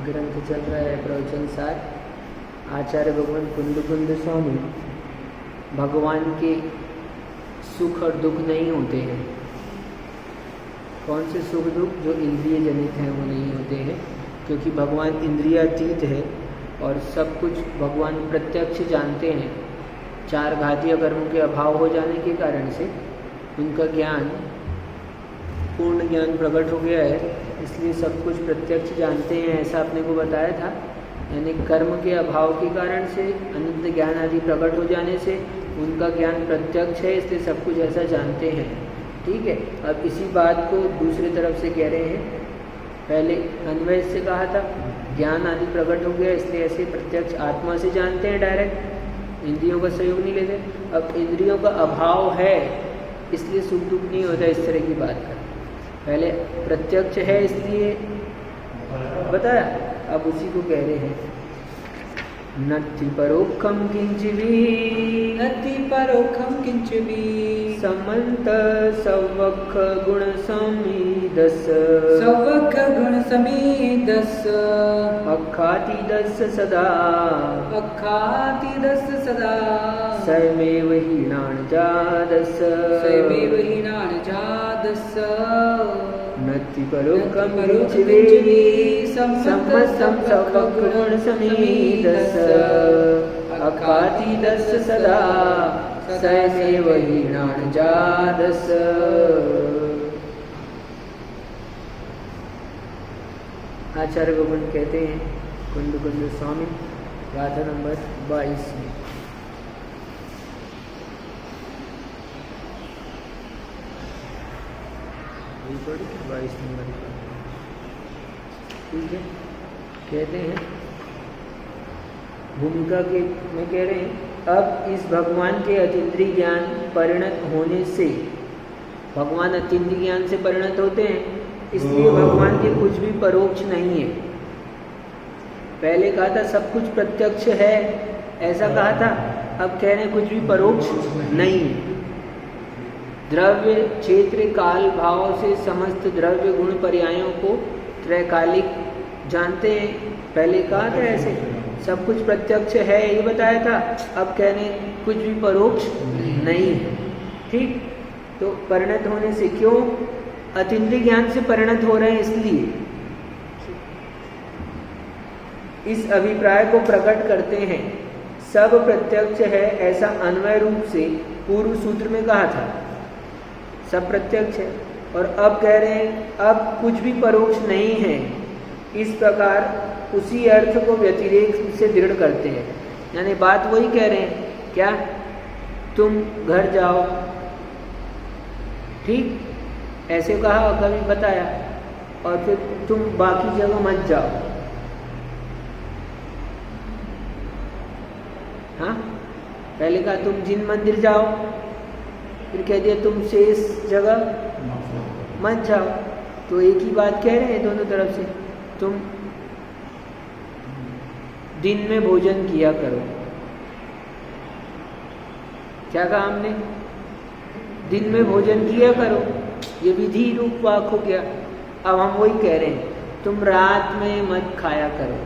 ग्रंथ चल रहा है प्रवचन सार। आचार्य भगवान कुंद स्वामी भगवान के सुख और दुख नहीं होते हैं। कौन से सुख दुख? जो इंद्रिय जनित हैं वो नहीं होते हैं, क्योंकि भगवान इंद्रियातीत है और सब कुछ भगवान प्रत्यक्ष जानते हैं। चार घातीय कर्मों के अभाव हो जाने के कारण से उनका ज्ञान, पूर्ण ज्ञान प्रकट हो गया है, इसलिए सब कुछ प्रत्यक्ष जानते हैं, ऐसा आपने को बताया था। यानी कर्म के अभाव के कारण से, अनंत ज्ञान आदि प्रकट हो जाने से उनका ज्ञान प्रत्यक्ष है, इसलिए सब कुछ ऐसा जानते हैं। ठीक है। अब इसी बात को दूसरी तरफ से कह रहे हैं। पहले अन्वय से कहा था ज्ञान आदि प्रकट हो गया इसलिए ऐसे प्रत्यक्ष आत्मा से जानते हैं, डायरेक्ट इंद्रियों का सहयोग नहीं लेते। अब इंद्रियों का अभाव है इसलिए सुख दुख नहीं होता, इस तरह की बात कर। पहले प्रत्यक्ष है इसलिए बताया, अब उसी को कह रहे हैं। नत्ति परोक्षम किंचिवी, नत्ति परोक्षम किंचिवी, समंत सवक्ख गुण समीदस, सवक्ख गुण समीदस, अखातिदस सदा, अखातिदस सदा, स्वयमेव हीनान् जादस, स्वयमेव हीनान् जादस, नत्ति परोक्षम किंचिवी, समस्तं सवक्ख गुण समीदस, अखातिदस सदा, स्वयमेव हीनान् जादस। आचार्य भगवान कहते हैं कुंद स्वामी, गाथा नंबर 22 में। थोड़ी 22 नंबर, ठीक है। कहते हैं भूमिका के में कह रहे हैं, अब इस भगवान के अतीन्द्रिय ज्ञान परिणत होने से, भगवान अतीन्द्रिय ज्ञान से परिणत होते हैं, इसलिए भगवान के कुछ भी परोक्ष नहीं है। पहले कहा था सब कुछ प्रत्यक्ष है, ऐसा कहा था। अब कह रहे हैं कुछ भी परोक्ष नहीं है। द्रव्य क्षेत्र काल भाव से समस्त द्रव्य गुण पर्यायों को त्रैकालिक जानते हैं। पहले कहा था ऐसे सब कुछ प्रत्यक्ष है, ये बताया था। अब कह रहे हैं कुछ भी परोक्ष नहीं है। ठीक। तो परिणत होने से, क्यों? अतीन्द्रिय ज्ञान से परिणत हो रहे हैं, इसलिए इस अभिप्राय को प्रकट करते हैं। सब प्रत्यक्ष है, ऐसा अन्वय रूप से पूर्व सूत्र में कहा था, सब प्रत्यक्ष है। और अब कह रहे हैं अब कुछ भी परोक्ष नहीं है। इस प्रकार उसी अर्थ को व्यतिरेक से दृढ़ करते हैं। यानी बात वही कह रहे हैं, क्या? तुम घर जाओ, ठीक, ऐसे कहा, कभी बताया, और फिर तुम बाकी जगह मत जाओ। हाँ, पहले कहा तुम जिन मंदिर जाओ, फिर कह दिया तुम शेष जगह मत जाओ। तो एक ही बात कह रहे हैं दोनों तरफ से। तुम दिन में भोजन किया करो। क्या कहा हमने? दिन में भोजन किया करो, ये विधि रूप वाक हो गया। अब हम वही कह रहे हैं, तुम रात में मत खाया करो।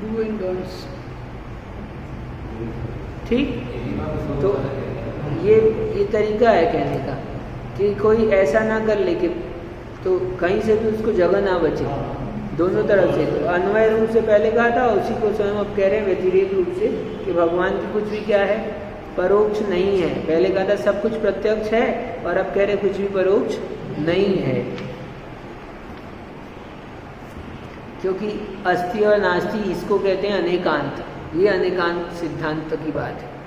Do and don'ts. ठीक। तो ये तरीका है कहने का कि कोई ऐसा ना कर ले कि तो कहीं से भी उसको जगह ना बचे, दोनों तरफ से। तो अन्वय रूप से पहले कहा था, उसी को स्वयं अब कह रहे हैं व्यतिरेक रूप से कि भगवान की कुछ भी क्या है, परोक्ष नहीं है। पहले कहा था सब कुछ प्रत्यक्ष है, और अब कह रहे कुछ भी परोक्ष नहीं है। क्योंकि अस्ति और नास्ति, इसको कहते हैं अनेकांत। ये अनेकांत सिद्धांत की बात है।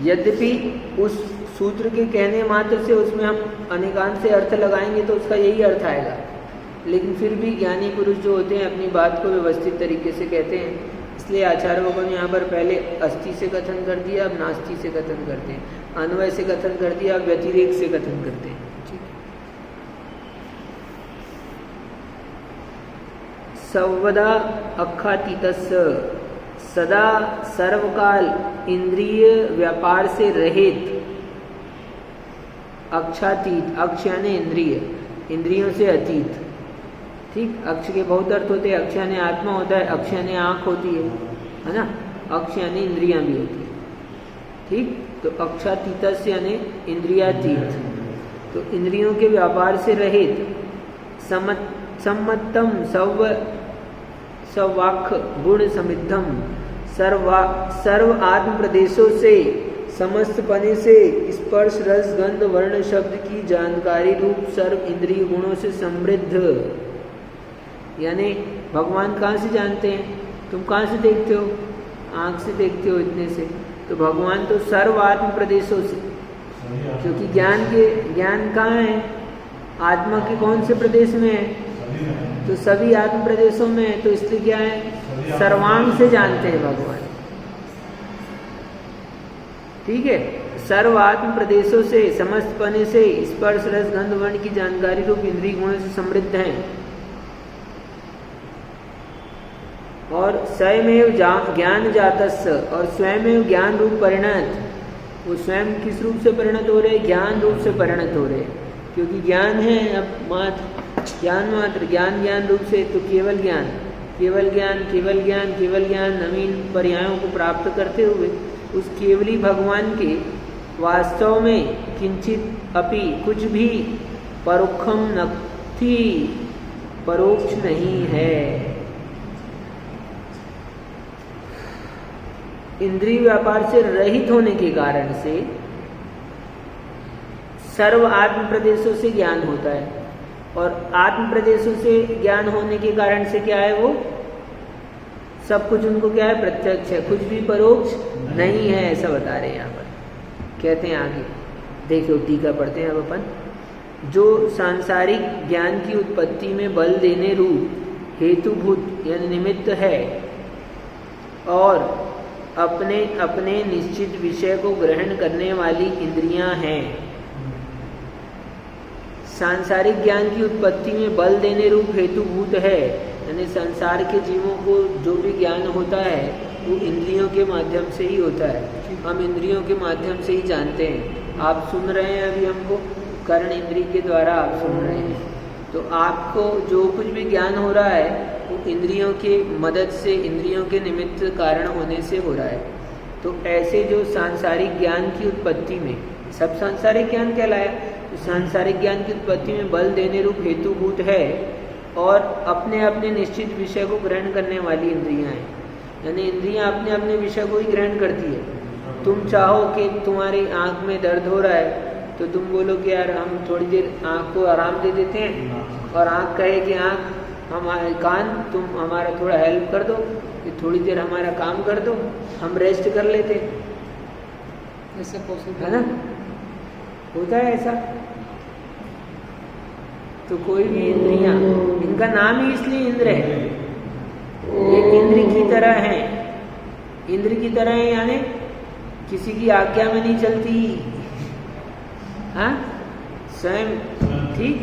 यद्यपि उस सूत्र के कहने मात्र से उसमें हम अनेकांत से अर्थ लगाएंगे तो उसका यही अर्थ आएगा, लेकिन फिर भी ज्ञानी पुरुष जो होते हैं अपनी बात को व्यवस्थित तरीके से कहते हैं। इसलिए आचार्य भगवान ने यहाँ पर पहले अस्ति से कथन कर दिया, अब नास्ति से कथन करते हैं। अन्वय से कथन कर दिया, अब व्यतिरेक से कथन करते हैं। सर्वदा अखातीतस्य, सदा सर्वकाल इंद्रिय व्यापार से रहित, अक्षातीत, अक्ष यानी इंद्रिय, इंद्रियों से अतीत। ठीक, अक्ष के बहुत अर्थ होते हैं। अक्ष यानी आत्मा होता है, अक्ष यानी आँख होती है ना, अक्ष यानी इंद्रियां भी होती है। ठीक, तो अक्षातीतस्य यानी इंद्रियातीत, तो इंद्रियों के व्यापार से रहित, सम्मतम सवाक् गुण समिद्धम, सर्व आत्म प्रदेशों से, समस्त पने से, स्पर्श रस गंध वर्ण शब्द की जानकारी रूप सर्व इंद्रिय गुणों से समृद्ध। यानी भगवान कहाँ से जानते हैं? तुम कहाँ से देखते हो? आँख से देखते हो इतने से, तो भगवान तो सर्व आत्म प्रदेशों से, क्योंकि ज्ञान कहाँ है? आत्मा के कौन से प्रदेश में है? तो सभी आत्म प्रदेशों में है, तो इसलिए क्या है? सर्वांग से जानते हैं भगवान। ठीक है, सर्व आत्म प्रदेशों से, समस्त पने से, स्पर्श रस गंध वर्ण की जानकारी रूप इंद्रिय गुणों से समृद्ध हैं। और स्वयमेव ज्ञान जातस्य, और स्वयमेव ज्ञान रूप परिणत, वो स्वयं किस रूप से परिणत हो रहे? ज्ञान रूप से परिणत हो रहे, क्योंकि ज्ञान है अब मात्र, ज्ञान रूप से, तो केवल ज्ञान नवीन पर्यायों को प्राप्त करते हुए उस केवली भगवान के वास्तव में किंचित अपि कुछ भी परोक्षम नथि, परोक्ष नहीं है। इंद्रिय व्यापार से रहित होने के कारण से सर्व आत्म प्रदेशों से ज्ञान होता है, और आत्म प्रदेशों से ज्ञान होने के कारण से क्या है? वो सब कुछ उनको क्या है? प्रत्यक्ष है, कुछ भी परोक्ष नहीं है, ऐसा बता रहे हैं यहाँ पर। कहते हैं आगे, देखो टीका पढ़ते हैं अब अपन। जो सांसारिक ज्ञान की उत्पत्ति में बल देने रूप हेतुभूत यानी निमित्त है, और अपने अपने निश्चित विषय को ग्रहण करने वाली इंद्रियां हैं। सांसारिक ज्ञान की उत्पत्ति में बल देने रूप हेतुभूत है, यानी संसार के जीवों को जो भी ज्ञान होता है वो इंद्रियों के माध्यम से ही होता है। हम इंद्रियों के माध्यम से ही जानते हैं। आप सुन रहे हैं अभी हमको, कर्ण इंद्रिय के द्वारा आप सुन रहे हैं, तो आपको जो कुछ भी ज्ञान हो रहा है वो इंद्रियों के मदद से, इंद्रियों के निमित्त कारण होने से हो रहा है। तो ऐसे जो सांसारिक ज्ञान की उत्पत्ति में, सब सांसारिक ज्ञान कहलाया, तो सांसारिक ज्ञान की उत्पत्ति में बल देने रूप हेतुभूत है, और अपने अपने निश्चित विषय को ग्रहण करने वाली इंद्रियां हैं, यानी इंद्रियां अपने अपने विषय को ही ग्रहण करती है। तुम चाहो कि तुम्हारी आँख में दर्द हो रहा है, तो तुम बोलो कि यार हम थोड़ी देर आँख को आराम दे देते हैं, और आँख कहे कि आँख हमारे कान तुम हमारा थोड़ा हेल्प कर दो, कि थोड़ी देर हमारा काम कर दो, हम रेस्ट कर लेते। ऐसा पॉसिबल है ना? होता है ऐसा। तो कोई भी इंद्रियां, इनका नाम ही इसलिए इंद्र है, एक इंद्र की तरह है। इंद्र की तरह है यानी किसी की आज्ञा में नहीं चलती, हाँ स्वयं, ठीक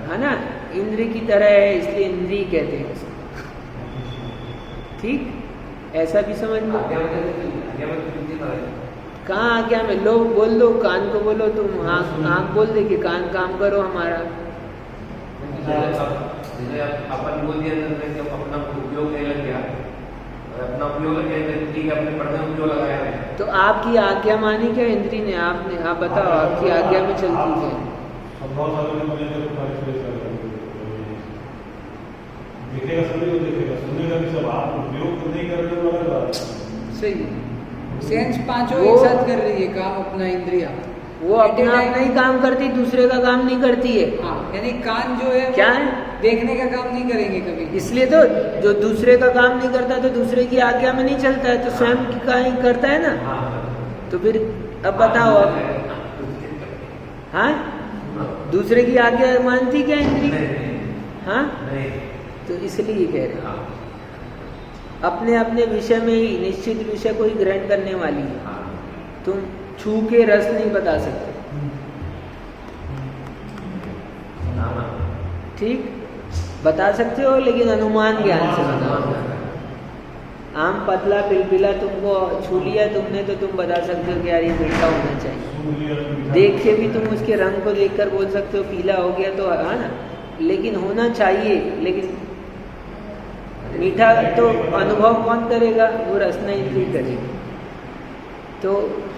है ना? इंद्र की तरह है, इसलिए इंद्री कहते हैं उसको। ठीक, ऐसा भी समझ लो। कहाँ आज्ञा में? लो बोल दो, कान को बोलो तुम, आँख बोल दे कि कान काम करो हमारा। अपन बोल दिया अपना उपयोग नहीं लग गया, अपना उपयोग लग गया, ठीक है, अपने पढ़ने में उपयोग लगाया है। तो आपकी आज्ञा मानी क्या इंद्री ने? आपने, आप बताओ, आपकी आज्ञा में चलती है। देखेगा सभी को, देखेगा सुनेगा भी सब, आप उपयोग नहीं कर रहे हो वाला बात। सही, सेंस पांचों एक साथ कर रही है काम अपना इंद्रिया, वो अपना नहीं काम करती, दूसरे का काम नहीं करती है। हाँ, यानी कान जो है क्या है? देखने का काम नहीं करेंगे कभी। इसलिए तो जो दूसरे का काम नहीं करता तो दूसरे की आज्ञा में नहीं चलता है, तो स्वयं का ही करता है ना। तो फिर अब बताओ, अब हाँ दूसरे की आज्ञा मानती क्या इंद्री? हाँ, तो इसलिए कह रहे हैं अपने अपने विषय में ही, निश्चित विषय को ही ग्रहण करने वाली है। तुम छू के रस नहीं बता सकते, ठीक? बता सकते हो लेकिन अनुमान ज्ञान से बताओ। आम पतला पिलपिला तुमको छू लिया तुमने, तो तुम बता सकते हो कि यार ये मीठा होना चाहिए। देख के भी तुम उसके रंग को देखकर बोल सकते हो पीला हो गया तो, है ना? लेकिन होना चाहिए। लेकिन मीठा तो अनुभव कौन करेगा? वो रसना इंद्रिय करेगी। तो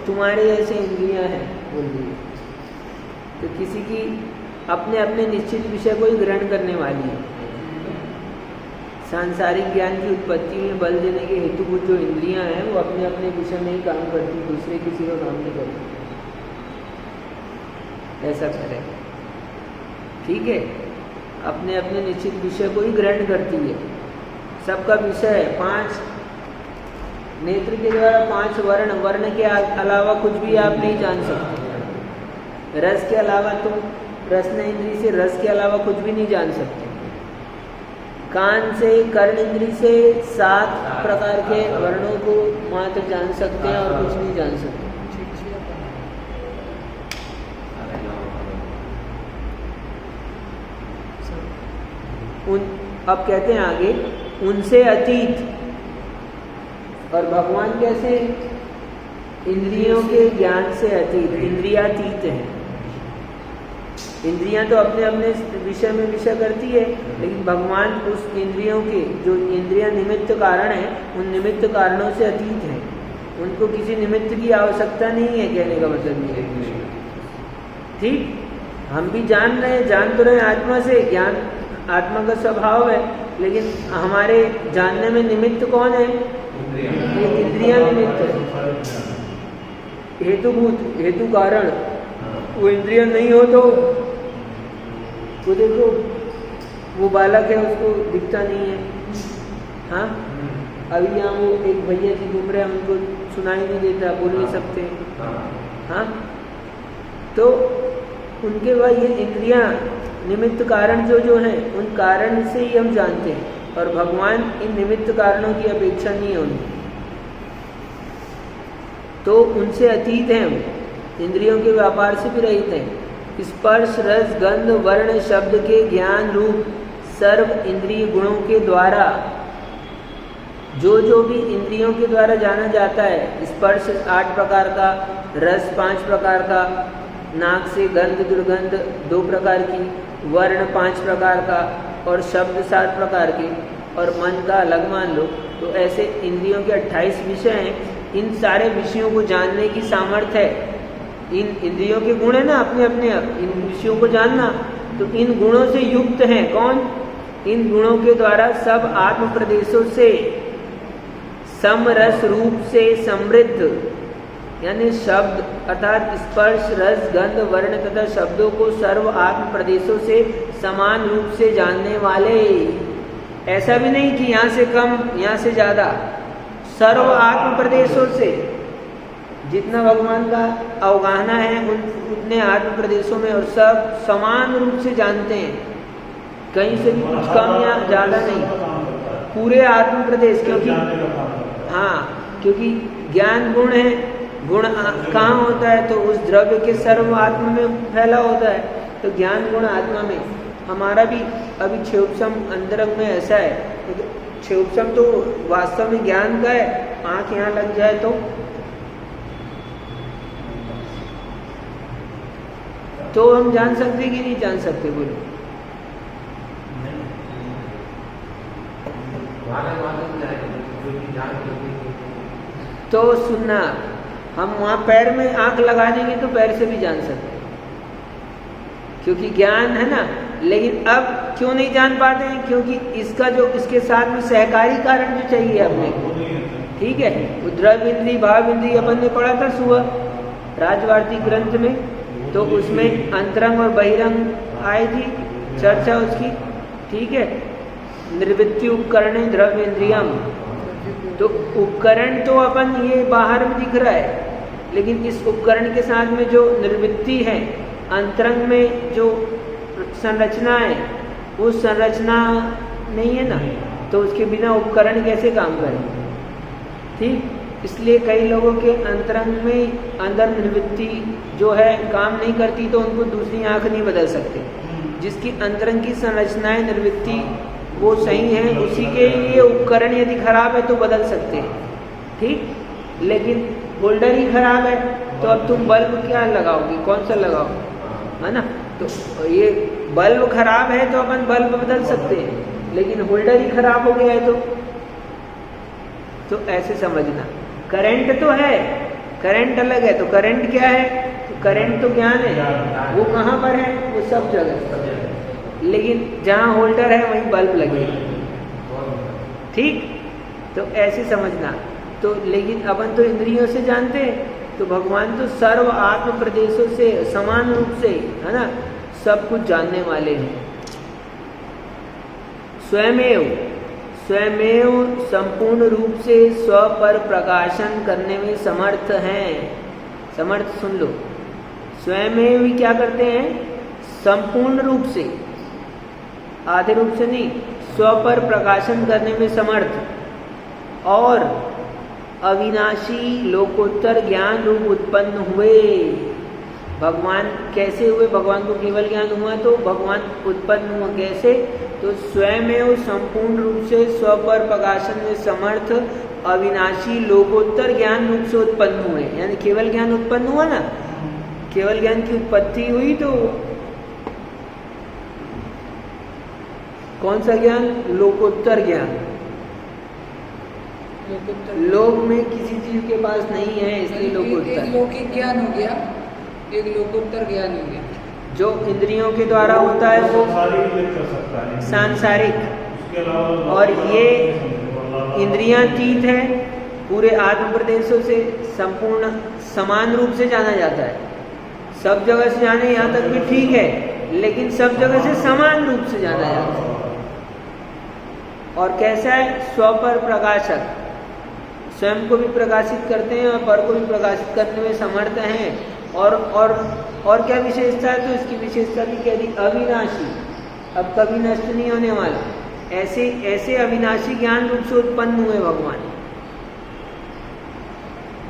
तुम्हारे ऐसे इंद्रियां हैं बोल रही, तो किसी की अपने अपने निश्चित विषय को ही ग्रहण करने वाली है। सांसारिक ज्ञान की उत्पत्ति में बल देने के हेतुभूत जो इंद्रियां हैं वो अपने अपने विषय में ही काम करती, दूसरे किसी का काम नहीं करती। ऐसा करें, ठीक है? अपने अपने निश्चित विषय को ही ग्रहण करती है। सबका विषय है 5 नेत्र के द्वारा 5 वर्ण, वर्ण के अलावा कुछ भी आप नहीं जान सकते। रस के अलावा तुम रसना इंद्रिय से रस के अलावा कुछ भी नहीं जान सकते। कान से कर्ण इंद्रिय से 7 प्रकार के वर्णों को मात्र जान सकते हैं और कुछ नहीं जान सकते। अब कहते हैं आगे, उनसे अतीत। और भगवान कैसे? इंद्रियों के ज्ञान से अतीत, इंद्रियातीत है। इंद्रियां तो अपने अपने विषय में विषय करती है, लेकिन भगवान उस इंद्रियों के जो इंद्रिया निमित्त कारण है, उन निमित्त कारणों से अतीत है। उनको किसी निमित्त की आवश्यकता नहीं है, कहने का मतलब ये है। ठीक, हम भी जान रहे हैं, जान तो रहे आत्मा से, ज्ञान आत्मा का स्वभाव है, लेकिन हमारे जानने में निमित्त कौन है? ये इंद्रियां निमित्त है, हेतुभूत, हेतु कारण। वो इंद्रिय नहीं हो तो वो देखो, वो बालक है, उसको दिखता नहीं है। हाँ, अभी यहाँ वो एक भैया जी घूम रहे हैं, उनको सुनाई नहीं देता, बोल नहीं सकते। हाँ, तो उनके बाद ये इंद्रियां निमित्त कारण जो हैं, उन कारण से ही हम जानते हैं। और भगवान इन निमित्त कारणों की अपेक्षा नहीं है उनकी, तो उनसे अतीत हैं। इंद्रियों के व्यापार से भी रहित हैं। स्पर्श रस गंध वर्ण शब्द के ज्ञान रूप सर्व इंद्रिय गुणों के द्वारा जो भी इंद्रियों के द्वारा जाना जाता है, स्पर्श 8 प्रकार का, रस 5 प्रकार का, नाक से गंध दुर्गंध 2 प्रकार की, वर्ण 5 प्रकार का और शब्द 7 प्रकार के, और मन का अलग मान लो, तो ऐसे इंद्रियों के 28 विषय हैं। इन सारे विषयों को जानने की सामर्थ्य है। इन इंद्रियों के गुण है ना अपने अपने, इन विषयों को जानना, तो इन गुणों से युक्त हैं कौन? इन गुणों के द्वारा सब आत्म प्रदेशों से समरस रूप से समृद्ध, यानी शब्द अर्थात स्पर्श रस गंध वर्ण तथा शब्दों को सर्व आत्म प्रदेशों से समान रूप से जानने वाले। ऐसा भी नहीं कि यहाँ से कम यहाँ से ज़्यादा, सर्व आत्म प्रदेशों से जितना भगवान का अवगाहना है उतने आत्म प्रदेशों में, और सब समान रूप से जानते हैं, कहीं से भी कुछ कम या ज़्यादा नहीं, पूरे आत्म प्रदेश। क्योंकि हाँ, क्योंकि ज्ञान गुण है, गुण कहाँ होता है? तो उस द्रव्य के सर्व आत्मा में फैला होता है, तो ज्ञान गुण आत्मा में। हमारा भी अभी क्षेपसम अंतरंग में ऐसा है, क्षेपसम तो वास्तव में ज्ञान का है, आँख यहाँ लग जाए तो हम जान सकते कि नहीं जान सकते? बोलो। तो सुनना, हम वहाँ पैर में आंख लगा देंगे तो पैर से भी जान सकते हैं, क्योंकि ज्ञान है ना। लेकिन अब क्यों नहीं जान पाते हैं? क्योंकि इसका जो इसके साथ में सहकारी कारण जो चाहिए अपने को, ठीक है? द्रव्य इंद्रिय भाव इंद्रिय अपन ने पढ़ा था सुबह राजवार्तिक ग्रंथ में, तो उसमें अंतरंग और बहिरंग आई थी चर्चा उसकी, ठीक है? निर्वृत्ति उपकरण द्रव्य इंद्रियम, तो उपकरण तो अपन ये बाहर में दिख रहा है, लेकिन इस उपकरण के साथ में जो निर्वृत्ति है, अंतरंग में जो संरचना है, वो संरचना नहीं है ना, तो उसके बिना उपकरण कैसे काम करेंगे? ठीक, इसलिए कई लोगों के अंतरंग में अंदर निर्वृत्ति जो है काम नहीं करती, तो उनको दूसरी आंख नहीं बदल सकते। जिसकी अंतरंग की संरचनाएं निर्वृत्ति वो सही है, उसी के लिए उपकरण यदि खराब है तो बदल सकते हैं, ठीक? लेकिन होल्डर ही खराब है तो अब तुम बल्ब क्या लगाओगे, कौन सा लगाओगे, है ना? तो ये बल्ब खराब है तो अपन बल्ब बदल सकते हैं, लेकिन होल्डर ही खराब हो गया है तो ऐसे समझना। करंट तो है, करंट अलग है, तो करंट क्या है? तो करंट तो ज्ञान है, वो कहाँ पर है? वो सब जगह, लेकिन जहाँ होल्डर है वहीं बल्ब लगेगा। ठीक, तो ऐसे समझना। तो लेकिन अपन तो इंद्रियों से जानते हैं, तो भगवान तो सर्व आत्म प्रदेशों से समान रूप से, है ना, सब कुछ जानने वाले हैं। स्वयमेव संपूर्ण रूप से स्व पर प्रकाशन करने में समर्थ हैं। समर्थ सुन लो, स्वयमेव ही क्या करते हैं? संपूर्ण रूप से, आधे रूप से नहीं, स्व पर प्रकाशन करने में समर्थ और अविनाशी लोकोत्तर ज्ञान रूप उत्पन्न हुए। भगवान कैसे हुए? भगवान को केवल ज्ञान हुआ तो भगवान उत्पन्न हुआ कैसे? तो स्वयं संपूर्ण रूप से स्व पर प्रकाशन में समर्थ अविनाशी लोकोत्तर ज्ञान रूप से उत्पन्न हुए। यानी केवल ज्ञान उत्पन्न हुआ ना, केवल ज्ञान की उत्पत्ति हुई तो कौन सा ज्ञान? लोकोत्तर ज्ञान। लोक में किसी चीज के पास नहीं है, इसलिए लोकोत्तर। एक लौकिक ज्ञान हो गया, एक लोकोत्तर ज्ञान हो गया। जो इंद्रियों के द्वारा होता है वो सांसारिक, और ये इंद्रियातीत है, पूरे आत्म प्रदेशों से संपूर्ण समान रूप से जाना जाता है। सब जगह से जाने यहाँ तक भी ठीक है, लेकिन सब जगह से समान रूप से जाना जाता है। और कैसा है? स्व पर प्रकाशक, स्वयं को भी प्रकाशित करते हैं और पर को भी प्रकाशित करने में समर्थ हैं। और क्या विशेषता है? तो इसकी विशेषता भी कह दी अविनाशी, अब कभी नष्ट नहीं होने वाला। ऐसे अविनाशी ज्ञान रूप से उत्पन्न हुए भगवान,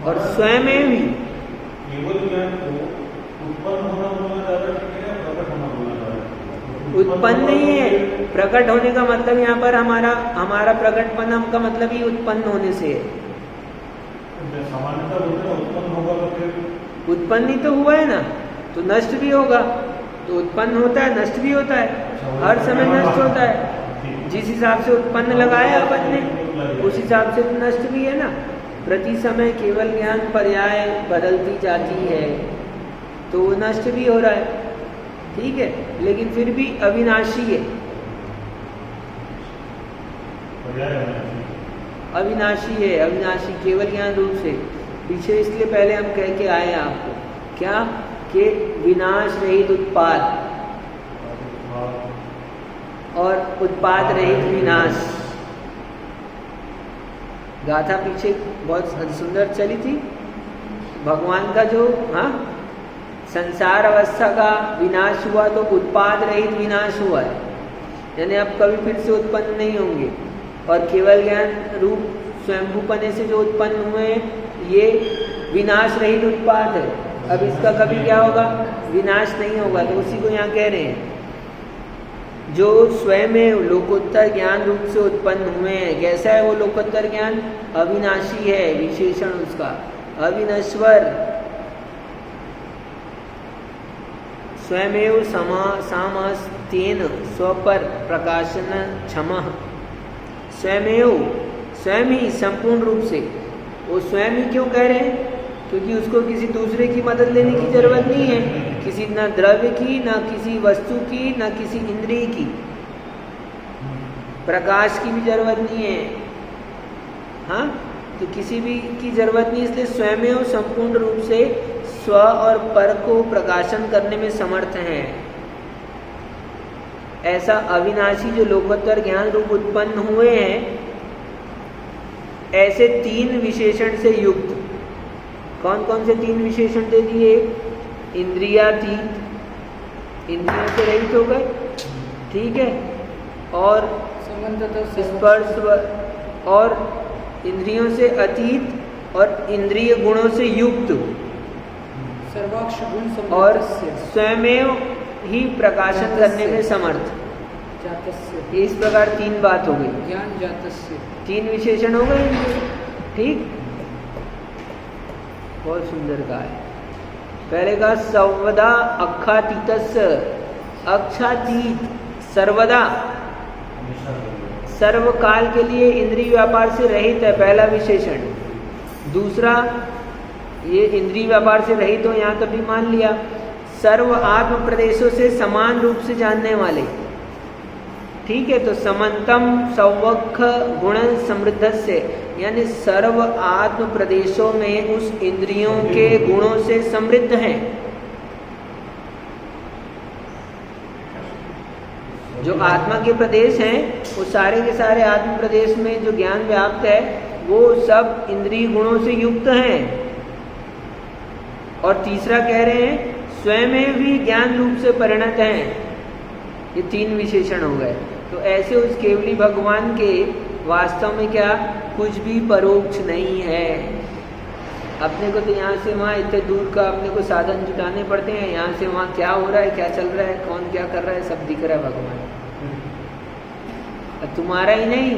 और स्वयं भी केवल ज्ञान को उत्पन्न होना बोला जा रहा है या प्रकट होना बोला जा रहा है? उत्पन्न नहीं है। प्रकट होने का मतलब यहाँ पर हमारा प्रकटपना का मतलब ही उत्पन्न होने से है। सामान्यतः बोलते हैं उत्पन्न होगा तो फिर उत्पन्न ही तो हुआ है ना, तो नष्ट भी होगा। तो उत्पन्न होता है, नष्ट भी होता है, हर समय नष्ट होता है। जिस हिसाब से उत्पन्न लगाया अपन ने, उस हिसाब से नष्ट भी है ना। प्रति समय केवल ज्ञान पर्याय बदलती जाती है, तो वो नष्ट भी हो रहा है, ठीक है, लेकिन फिर भी अविनाशी है। अविनाशी है, अविनाशी केवल ज्ञान रूप से। पीछे इसलिए पहले हम कह के आए आपको क्या, कि विनाश रहित उत्पाद और उत्पाद रहित विनाश। गाथा पीछे बहुत सुंदर चली थी। भगवान का जो संसार अवस्था का विनाश हुआ तो उत्पाद रहित विनाश हुआ है, यानी अब कभी फिर से उत्पन्न नहीं होंगे। और केवल ज्ञान रूप स्वयंभूपने से जो उत्पन्न हुए ये विनाश रहित उत्पाद है। अब इसका कभी क्या होगा? विनाश नहीं होगा। तो उसी को यहाँ कह रहे हैं, जो स्वयं में लोकोत्तर ज्ञान रूप से उत्पन्न हुए हैं। कैसा है वो लोकोत्तर ज्ञान? अविनाशी है, विशेषण उसका अविनश्वर। स्वयमेव सामस्तेन स्व पर प्रकाशन क्षमः। स्वयं ही संपूर्ण रूप से। वो स्वयं ही क्यों कह रहे हैं? क्योंकि उसको किसी दूसरे की मदद लेने की जरूरत नहीं है, किसी न द्रव्य की, न किसी वस्तु की, न किसी इंद्रिय की, प्रकाश की भी जरूरत नहीं है। हाँ, तो किसी भी की जरूरत नहीं, इसलिए स्वयं संपूर्ण रूप से स्व और पर को प्रकाशन करने में समर्थ हैं। ऐसा अविनाशी जो लोकोत्तर ज्ञान रूप उत्पन्न हुए हैं, ऐसे तीन विशेषण से युक्त। कौन कौन से तीन विशेषण दे दिए? इंद्रियातीत, इंद्रियों से रहित हो गए, ठीक है, और स्पर्श, और इंद्रियों से अतीत और इंद्रिय गुणों से युक्त, सर्वाक्ष गुण और स्वयमेव ही प्रकाशन करने में समर्थ। इस प्रकार तीन बात हो गई, ज्ञान जातस्य, तीन विशेषण हो गए, ठीक। बहुत सुंदर कहा है। पहले कहा सर्वदा अक्षातीतस्य, अक्षातीत सर्वदा सर्वकाल के लिए इंद्रिय व्यापार से रहित है, पहला विशेषण। दूसरा, ये इंद्रिय व्यापार से रहित हो यहाँ तक भी मान लिया। सर्व आत्म प्रदेशों से समान रूप से जानने वाले, ठीक है। तो समंतम सौवक्ष गुण समृद्ध से, यानी सर्व आत्म प्रदेशों में उस इंद्रियों के गुणों से समृद्ध हैं। जो आत्मा के प्रदेश हैं वो सारे के सारे आत्म प्रदेश में जो ज्ञान व्याप्त है वो सब इंद्रिय गुणों से युक्त हैं। और तीसरा कह रहे हैं स्वयं भी ज्ञान रूप से परिणत हैं। ये तीन विशेषण हो गए। तो ऐसे उस केवली भगवान के वास्तव में क्या कुछ भी परोक्ष नहीं है। अपने को तो यहाँ से वहाँ इतने दूर का अपने को साधन जुटाने पड़ते हैं, यहाँ से वहाँ क्या हो रहा है, क्या चल रहा है, कौन क्या कर रहा है, सब दिख रहा है भगवान। तुम्हारा ही नहीं,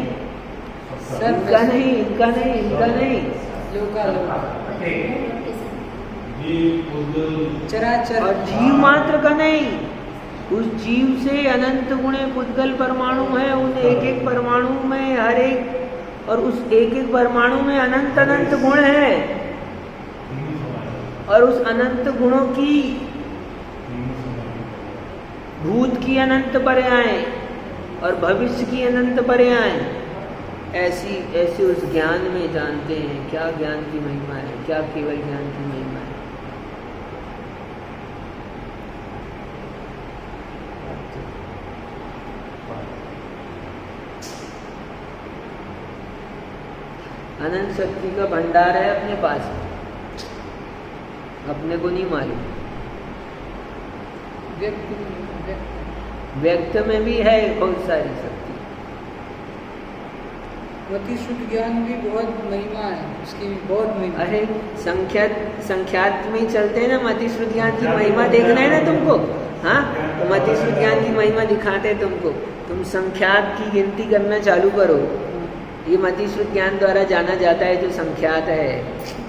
इनका नहीं, इनका नहीं, इनका नहीं, चराचर और जीव मात्र का नहीं। उस जीव से अनंत गुणे पुद्गल परमाणु है, उन एक एक परमाणु में हर एक, और उस एक एक परमाणु में अनंत अनंत गुण है। और उस अनंत गुणों की भूत की अनंत पर्यायें और भविष्य की अनंत पर्यायें ऐसी ऐसे उस ज्ञान में जानते हैं। क्या ज्ञान की महिमा है, क्या केवल ज्ञान की महिमा है। अनंत शक्ति का भंडार है अपने पास, अपने को नहीं मालूम। व्यक्त में भी है बहुत सारी शक्ति। अति शुद्ध ज्ञान भी बहुत महिमा है, उसकी भी बहुत महिमा। अरे संख्यात में चलते हैं ना, मति श्रुत ज्ञान की महिमा देखना है ना तुमको। हाँ, तो मति श्रुत ज्ञान की महिमा दिखाते हैं तुमको। तुम संख्यात की गिनती करना चालू करो। ये मति श्रुत ज्ञान द्वारा जाना जाता है जो संख्यात है,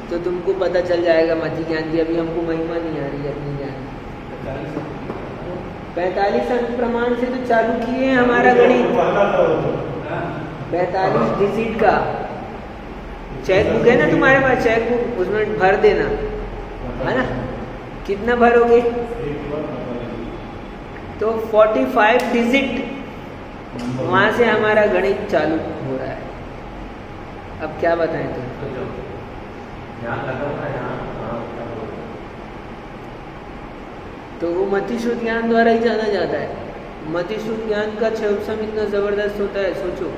तो तुमको पता चल जाएगा मति ज्ञान की। अभी हमको महिमा नहीं आ रही है अपनी ज्ञान। 45 अंक प्रमाण से तो चालू किए हैं हमारा गणित। 45 डिजिट का चेक बुक है ना तुम्हारे पास, चेक बुक, उसमें भर देना है ना। कितना भरोगे? तो 45 डिजिट वहां से हमारा गणित चालू हो रहा है। अब क्या बताएं तुम? तो वो मतिश्रुत ज्ञान द्वारा ही जाना जाता है। मतिश्रुत ज्ञान का क्षमता इतना जबरदस्त होता है, सोचो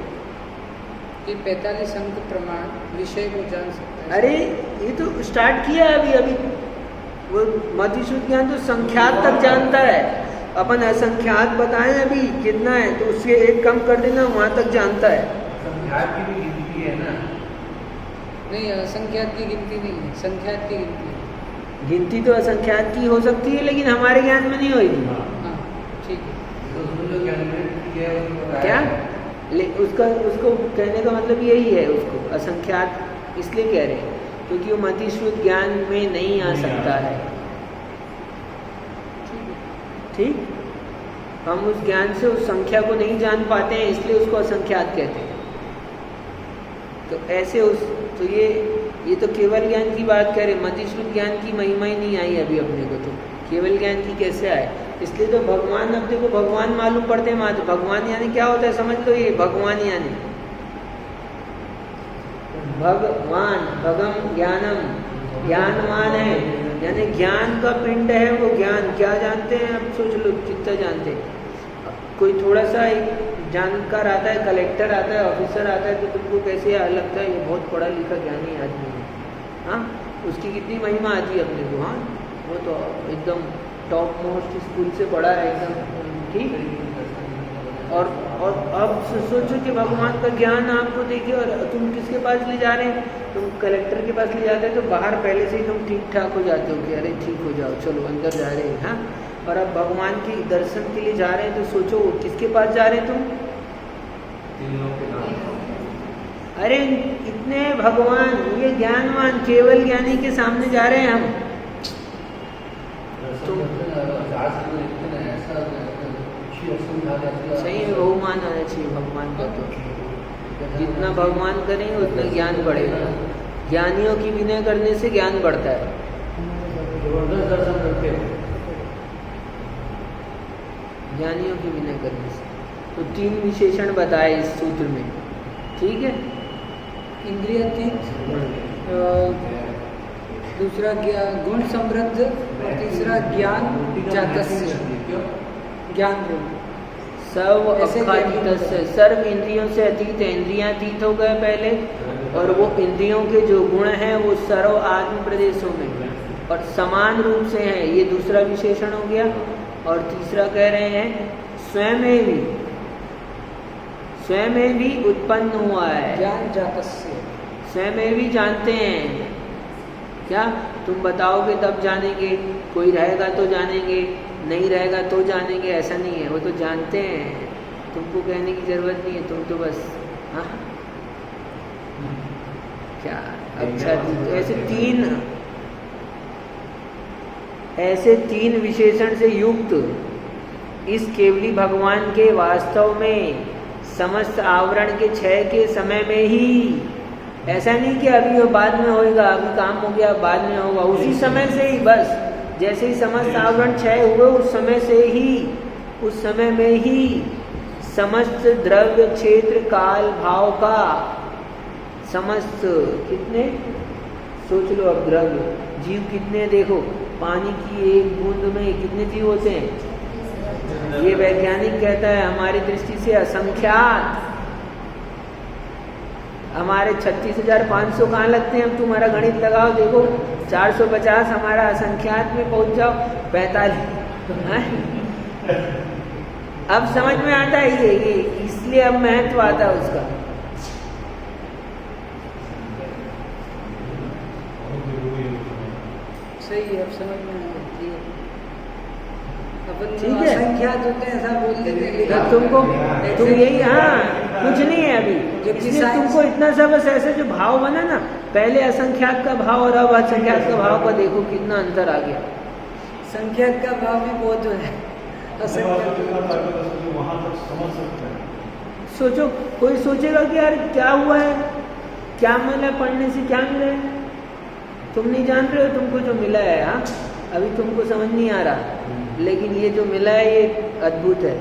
कि 45 अंक प्रमाण विषय को जान सकता है। अरे ये तो स्टार्ट किया है अभी अभी। वो मतिश्रुत ज्ञान तो संख्यात तक जानता है। अपन असंख्यात बताएं अभी कितना है, तो उससे एक कम कर देना, वहां तक जानता है। संख्यात की भी गिनती है ना? नहीं, असंख्यात की गिनती नहीं है, संख्यात की गिनती है। गिनती तो असंख्यात की हो सकती है, लेकिन हमारे ज्ञान में नहीं होगी। हाँ, ठीक है। क्या उसको कहने का मतलब यही है, उसको असंख्यात इसलिए कह रहे हैं क्योंकि वो मतिश्रुत ज्ञान में नहीं आ सकता है। ठीक, हम उस ज्ञान से उस संख्या को नहीं जान पाते हैं, इसलिए उसको असंख्यात कहते हैं। तो ऐसे तो ये तो केवल ज्ञान की बात कह रहे, मतिश्रुत ज्ञान की महिमा ही नहीं आई अभी अपने को। तो केवल ज्ञान की कैसे आए? इसलिए तो भगवान, अपने को भगवान मालूम पड़ते हैं मात्र। भगवान यानी क्या होता है समझ लो, ये भगवान यानी भगवान, भगम ज्ञानम, ज्ञानवान है, यानी ज्ञान का पिंड है वो। ज्ञान क्या जानते हैं? अब सोच लो कितना जानते हैं। कोई थोड़ा सा एक जानकार आता है, कलेक्टर आता है, ऑफिसर आता है, तो तुमको कैसे लगता है ये बहुत पढ़ा लिखा ज्ञानी आदमी है। हाँ, उसकी कितनी महिमा आती है अपने को। हाँ, वो तो एकदम टॉप मोस्ट स्कूल से पढ़ा है एकदम, ठीक। और अब सोचो कि भगवान का ज्ञान आपको देखिए, और तुम किसके पास ले जा रहे हैं? तुम कलेक्टर के पास ले जाते हैं तो बाहर पहले से ही तुम ठीक ठाक हो जाते हो कि अरे ठीक हो जाओ, चलो अंदर जा रहे हैं। हाँ, और अब भगवान के दर्शन के लिए जा रहे हैं तो सोचो किसके पास जा रहे हैं तुम? अरे इतने भगवान, ये ज्ञानवान केवल ज्ञानी के सामने जा रहे हैं हम। सही है, बहुमान आना चाहिए भगवान का। तो जितना भगवान करेंगे उतना ज्ञान बढ़ेगा। ज्ञानियों की विनय करने से ज्ञान बढ़ता है। जबरदस्त दर्शन करते हैं। ज्ञानियों की विनय करने से। तो 3 विशेषण बताए इस सूत्र में, ठीक है। इंद्रियातीत, दूसरा गुण समृद्ध और तीसरा ज्ञान जातस्य, ज्ञान गुण। सर्व अखातीत, सर्व इंद्रियों से अतीत है। इंद्रियां अतीत हो गए पहले, और वो इंद्रियों के जो गुण हैं वो सर्व आत्म प्रदेशों में और समान रूप से हैं। ये दूसरा विशेषण हो गया। और तीसरा कह रहे हैं स्वयं भी उत्पन्न हुआ है। ज्ञान जातस्य, स्वयं भी जानते हैं। क्या तुम बताओगे तब जानेंगे, कोई रहेगा तो जानेंगे, नहीं रहेगा तो जानेंगे, ऐसा नहीं है। वो तो जानते हैं, तुमको कहने की जरूरत नहीं है, तुम तो बस हाँ क्या अच्छा। तो ऐसे तीन विशेषण से युक्त इस केवली भगवान के वास्तव में समस्त आवरण के क्षय के समय में ही, ऐसा नहीं कि अभी वो बाद में होएगा, अभी काम हो गया बाद में होगा, उसी समय से ही, बस जैसे ही समस्त आवरण क्षय हुए उस समय से ही, उस समय में ही समस्त द्रव्य क्षेत्र काल भाव का समस्त, कितने सोच लो अब, द्रव्य जीव कितने, देखो पानी की एक बूंद में कितने जीव होते हैं, ये वैज्ञानिक कहता है, हमारी दृष्टि से असंख्यात। हमारे 36,500 कहाँ लगते हैं, हम तुम्हारा गणित लगाओ देखो, 450 हमारा असंख्यात में पहुंच जाओ, 45। अब समझ में आता है ये इसलिए अब महत्व आता है उसका। सही है, अब समझ में आती है। अपन ठीक है, असंख्यात होते हैं ऐसा बोल देते हैं, तुम यही, हाँ कुछ नहीं है अभी, इसलिए तुमको इतना सा बस ऐसे जो भाव बना ना, पहले असंख्यात का भाव और अब असंख्यात का भाव का देखो कितना अंतर आ गया। संख्यात का भाव भी बहुत जो है, वहां तक समझ सकते हैं। सोचो, कोई सोचेगा कि यार क्या हुआ है, क्या मिला है, पढ़ने से क्या मिला है, तुम नहीं जान रहे हो, तुमको जो मिला है, हाँ अभी तुमको समझ नहीं आ रहा, लेकिन ये जो मिला है ये अद्भुत है।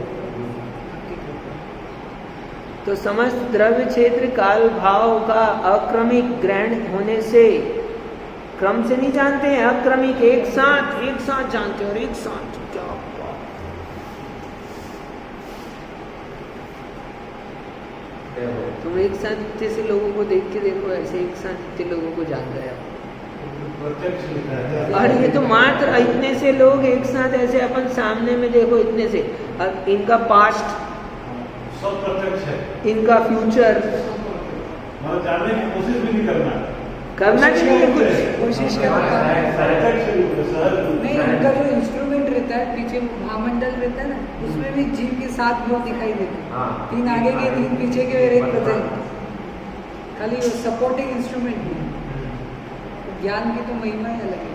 तो समस्त द्रव्य क्षेत्र काल भाव का अक्रमिक ग्रहण होने से, क्रम से नहीं जानते हैं, अक्रमिक एक साथ जानते हैं, और एक साथ क्या तुम एक साथ इतने से लोगों को देख के देखो, ऐसे एक साथ इतने लोगों को जान रहे हो। और ये तो मात्र इतने से लोग एक साथ ऐसे अपन सामने में देखो, इतने से, अब इनका पास्ट सब प्रत्यक्ष है, इनका फ्यूचर मतलब जानने की कोशिश भी नहीं करना चाहिए, कुछ कोशिश करना नहीं। नहीं, उनका जो इंस्ट्रूमेंट रहता है पीछे, महामंडल रहता है ना, उसमें भी जीव के 7 भाव दिखाई देते हैं, 3 आगे के 3 पीछे के और 1 प्रेजेंट, खाली सपोर्टिंग इंस्ट्रूमेंट है। ज्ञान की तो महिमा ही अलग है।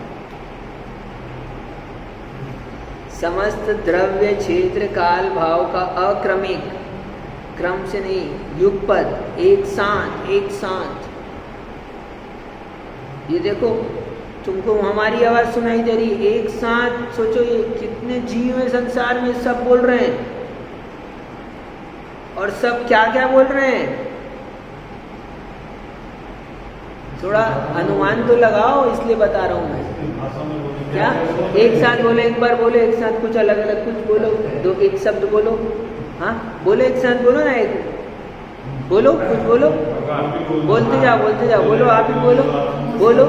समस्त द्रव्य क्षेत्र काल भाव का अक्रमिक, क्रम से नहीं, युगपद, एक साथ। ये देखो, तुमको हमारी आवाज सुनाई दे रही है, एक साथ सोचो ये कितने जीव हैं संसार में, सब बोल रहे हैं, और सब क्या क्या बोल रहे हैं, थोड़ा अनुमान तो लगाओ, इसलिए बता रहा हूँ मैं। क्या एक साथ बोले, एक बार बोले, एक साथ कुछ अलग अलग कुछ बोलो, दो एक शब्द बोलो, हाँ बोलो, एक साथ बोलो ना, एक बोलो, कुछ बोलो, बोलते जाओ, बोलो, आप ही बोलो, बोलो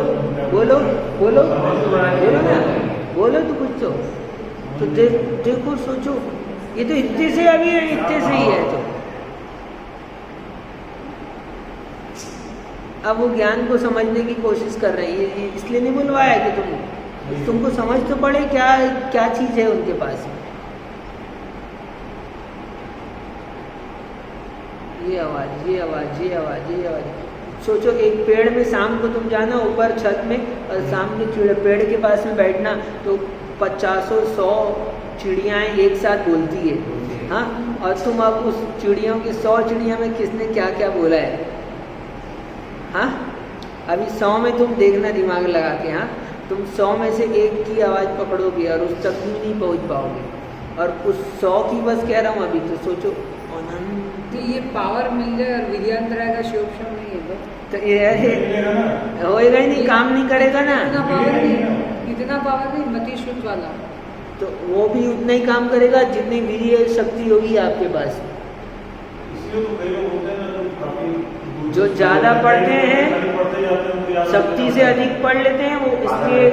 ना, बोलो तो कुछ तो देखो, सोचो, ये तो इतने से अभी है, इतने से ही है। तो अब वो ज्ञान को समझने की कोशिश कर रहे हैं, ये इसलिए नहीं बुलवाया कि तुमको समझ तो पड़े क्या चीज़ है उनके पास में। ये आवाज़। सोचो, एक पेड़ में शाम को तुम जाना ऊपर छत में, और सामने पेड़ के पास में बैठना, तो 50-100 चिड़ियाएँ एक साथ बोलती है, हाँ, और तुम अब उस चिड़ियों की 100 चिड़ियों में किसने क्या क्या बोला है? हाँ, अभी 100 में तुम देखना दिमाग लगा के। हाँ, तुम 100 में से एक की आवाज़ पकड़ोगे और उस तक भी नहीं पहुँच पाओगे, और उस 100 की बस कह रहा हूँ अभी तो सोचो अनंत। तो ये पावर मिल जाए और विद्यांतराय का शिवोपम नहीं है बस। तो ये होएगा ही नहीं, काम नहीं करेगा ना। इतना पावर नहीं मति शुद्ध वाला, तो वो भी उतना ही काम करेगा जितनी वीर्य शक्ति होगी आपके पास। इसलिए तो कई लोग होते हैं ना जो काफी जो ज़्यादा पढ़ते हैं, शक्ति से अधिक पढ़ लेते हैं, वो इसलिए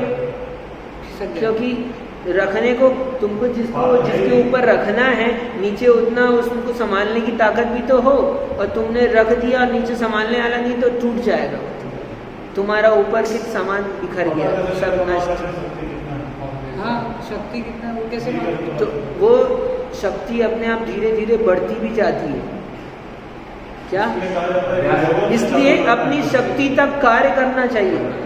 क्योंकि रखने को तुमको जिसके ऊपर रखना है नीचे उतना उसको संभालने की ताकत भी तो हो, और तुमने रख दिया और नीचे संभालने वाला नहीं तो टूट जाएगा। तुम्हारा ऊपर के सामान बिखर गया, सब नष्ट। हाँ, शक्ति कितना वो कैसे मालूम? तो वो शक्ति अपने आप धीरे धीरे बढ़ती भी जाती है। क्या? इसलिए अपनी शक्ति तक कार्य करना चाहिए।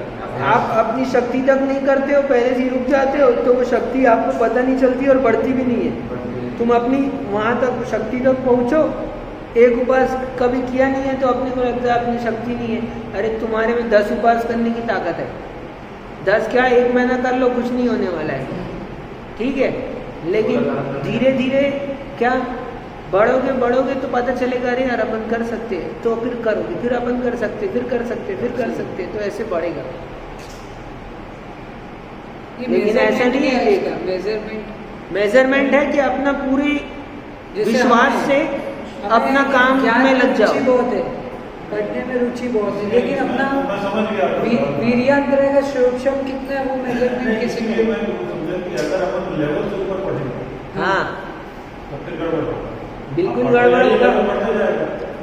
आप अपनी शक्ति तक नहीं करते हो, पहले से रुक जाते हो, तो वो शक्ति आपको पता नहीं चलती और बढ़ती भी नहीं है। तुम अपनी वहाँ तक शक्ति तक पहुँचो। एक उपास कभी किया नहीं है तो अपने को लगता है अपनी शक्ति नहीं है। अरे तुम्हारे में 10 उपास करने की ताकत है। 10 क्या, 1 महीना कर लो, कुछ नहीं होने वाला है, ठीक है। लेकिन धीरे धीरे क्या बढ़ोगे तो पता चलेगा अरे यार अपन कर सकते हैं, तो फिर करोगे, फिर अपन कर सकते, फिर कर सकते, फिर कर सकते, तो ऐसे बढ़ेगा। लेकिन ऐसा नहीं है, मेजरमेंट है कि अपना पूरी विश्वास से अपना काम में लग जाओ। बहुत है, पढ़ने में रुचि बहुत है, लेकिन अपना वीर्यांतराय का शिवोपम कितना है वो मेजरमेंट किसी में। अगर अपन लेवल से ऊपर पढ़ेंगे, हाँ तो फिर गड़बड़, बिल्कुल गड़बड़ होगा।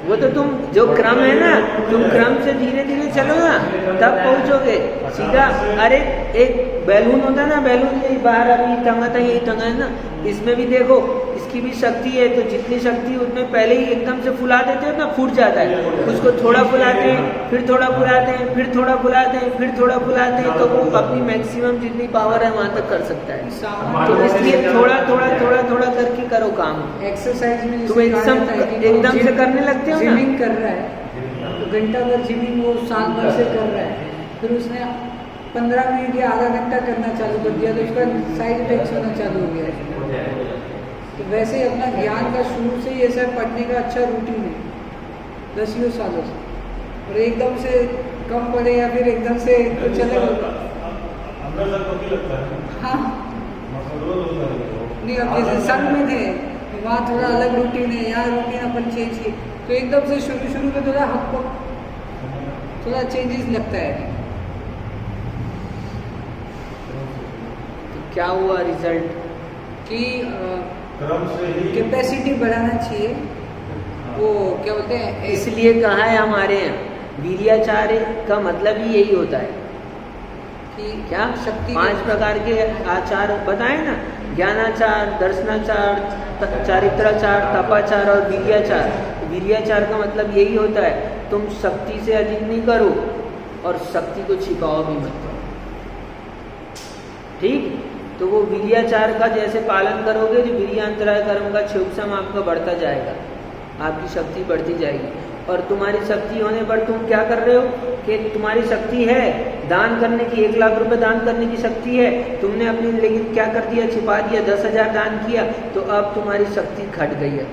वो तो तुम जो क्रम है ना, तुम क्रम से धीरे धीरे चलो ना, तब पहुंचोगे सीधा। अरे एक बैलून होता है ना, बैलून यही बाहर अभी टंगा था, यही टंगा है ना, इसमें भी देखो इसकी भी शक्ति है। तो जितनी शक्ति उसमें पहले ही एकदम से फुला देते हो ना, फूट जाता है। उसको थोड़ा फुलाते हैं, फिर थोड़ा फुलाते हैं, फिर थोड़ा फुलाते हैं, फिर थोड़ा फुलाते हैं, तो वो अपनी मैक्सिमम जितनी पावर है वहाँ तक कर सकता है। तो इसलिए थोड़ा थोड़ा थोड़ा थोड़ा करके करो काम। एक्सरसाइज में तुम एकदम से करने लगते हो ना, जिमिंग कर रहा है तो घंटा भर जिमिंग वो साल भर से कर रहा है, फिर उसने 15 मिनट या आधा घंटा करना चालू कर दिया तो उसका साइड इफेक्ट्स होना चालू हो गया है। तो वैसे ही अपना ज्ञान का शुरू से ही ऐसा पढ़ने का अच्छा रूटीन है 10 सालों से, और एकदम से कम पड़े या फिर एकदम से तो चले अंदर तक तो लगता है। हाँ नहीं, अब जैसे संघ में थे वहाँ थोड़ा अलग रूटीन है, यहाँ रूटीन अपन चेंज किए तो एकदम से शुरू में थोड़ा हमको थोड़ा चेंजेस लगता है। तो क्या हुआ रिजल्ट कि क्रम से ही कैपेसिटी बढ़ाना चाहिए, वो क्या बोलते हैं इसलिए कहा है हमारे यहाँ वीर्याचार्य का मतलब ही यही होता है कि क्या शक्ति 5 प्रकार के आचार बताए ना, ज्ञानाचार, दर्शनाचार, चारित्राचार, तपाचार और वीर्याचार। वीर्याचार का मतलब यही होता है तुम शक्ति से अधिक नहीं करो और शक्ति को छिपाओ भी मत, ठीक। तो वो वीर्याचार का जैसे पालन करोगे तो वीर्यांतराय कर्म का क्षोभसम आपका बढ़ता जाएगा, आपकी शक्ति बढ़ती जाएगी। और तुम्हारी शक्ति होने पर तुम क्या कर रहे हो कि तुम्हारी शक्ति है दान करने की, 1 लाख रुपए दान करने की शक्ति है तुमने अपनी, लेकिन क्या कर दिया, छिपा दिया, 10,000 दान किया, तो अब तुम्हारी शक्ति घट गई है।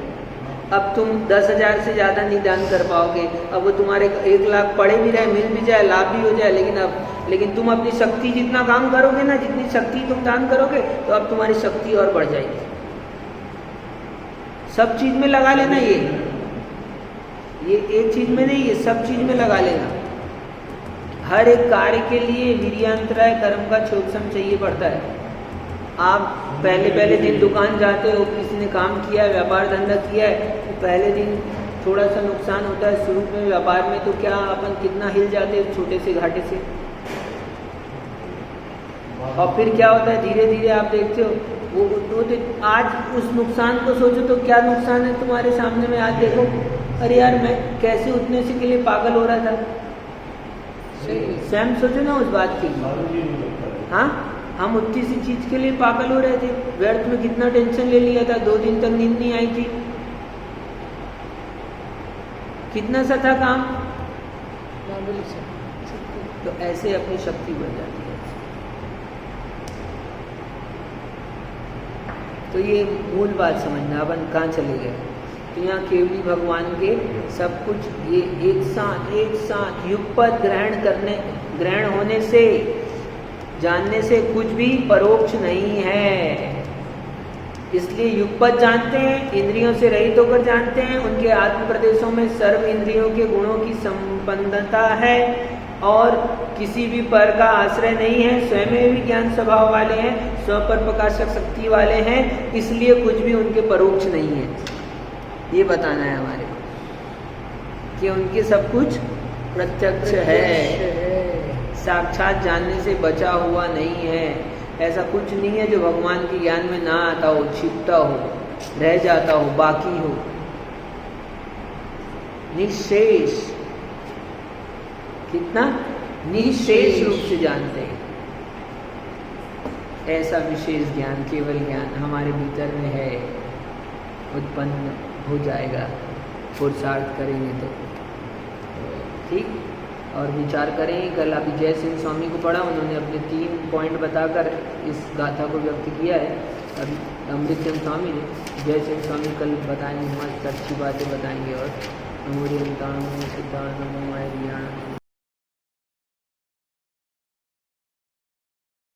अब तुम 10,000 से ज़्यादा नहीं दान कर पाओगे। अब वो तुम्हारे 1 लाख पड़े भी रहे, मिल भी जाए, लाभ भी हो जाए, लेकिन तुम अपनी शक्ति जितना काम करोगे ना, जितनी शक्ति तुम दान करोगे, तो अब तुम्हारी शक्ति और बढ़ जाएगी। सब चीज़ में लगा लेना, ये एक चीज़ में नहीं, ये सब चीज़ में लगा लेना। हर एक कार्य के लिए वीर्यांतराय कर्म का क्षोभसम चाहिए पड़ता है। आप पहले दिन दुकान जाते हो, किसी ने काम किया है, व्यापार धंधा किया है, तो पहले दिन थोड़ा सा नुकसान होता है शुरू में व्यापार में, तो क्या अपन कितना हिल जाते हैं छोटे से घाटे से। और फिर क्या होता है, धीरे धीरे आप देखते हो वो तो आज उस नुकसान को सोचो तो क्या नुकसान है तुम्हारे सामने में, आज देखो अरे यार मैं कैसे उतने से के लिए पागल हो रहा था। स्वयं सोचो ना उस बात की। हाँ हम उतनी सी चीज के लिए पागल हो रहे थे, व्यर्थ में कितना टेंशन ले लिया था, 2 दिन तक नींद नहीं आई थी, कितना सा था काम। मामूली शक्ति। तो ऐसे अपनी शक्ति बढ़ जाती है। तो ये मूल बात समझना। अपन कहाँ चले गए? तो यहाँ केवली भगवान के सब कुछ ये एक साथ युगपत ग्रहण होने से, जानने से कुछ भी परोक्ष नहीं है। इसलिए युगपत जानते हैं, इंद्रियों से रहित होकर जानते हैं, उनके आत्म प्रदेशों में सर्व इंद्रियों के गुणों की संपन्नता है और किसी भी पर का आश्रय नहीं है, स्वयं भी ज्ञान स्वभाव वाले हैं, स्व पर प्रकाशक शक्ति वाले हैं, इसलिए कुछ भी उनके परोक्ष नहीं है। ये बताना है हमारे को कि उनके सब कुछ प्रत्यक्ष है, साक्षात जानने से बचा हुआ नहीं है। ऐसा कुछ नहीं है जो भगवान के ज्ञान में ना आता हो, छिपता हो, रह जाता हो, बाकी हो। निशेष, कितना निशेष रूप से जानते हैं। ऐसा विशेष ज्ञान, केवल ज्ञान हमारे भीतर में है, उत्पन्न हो जाएगा पुरुषार्थ करेंगे तो। ठीक, और विचार करेंगे। कल अभी जय सिंह स्वामी को पढ़ा, उन्होंने अपने 3 पॉइंट बताकर इस गाथा को व्यक्त किया है। अभी अमृतचंद स्वामी ने, जय सिंह स्वामी कल बताएंगे, मस्त अच्छी बातें बताएंगे। और नमो सिद्धांत नमो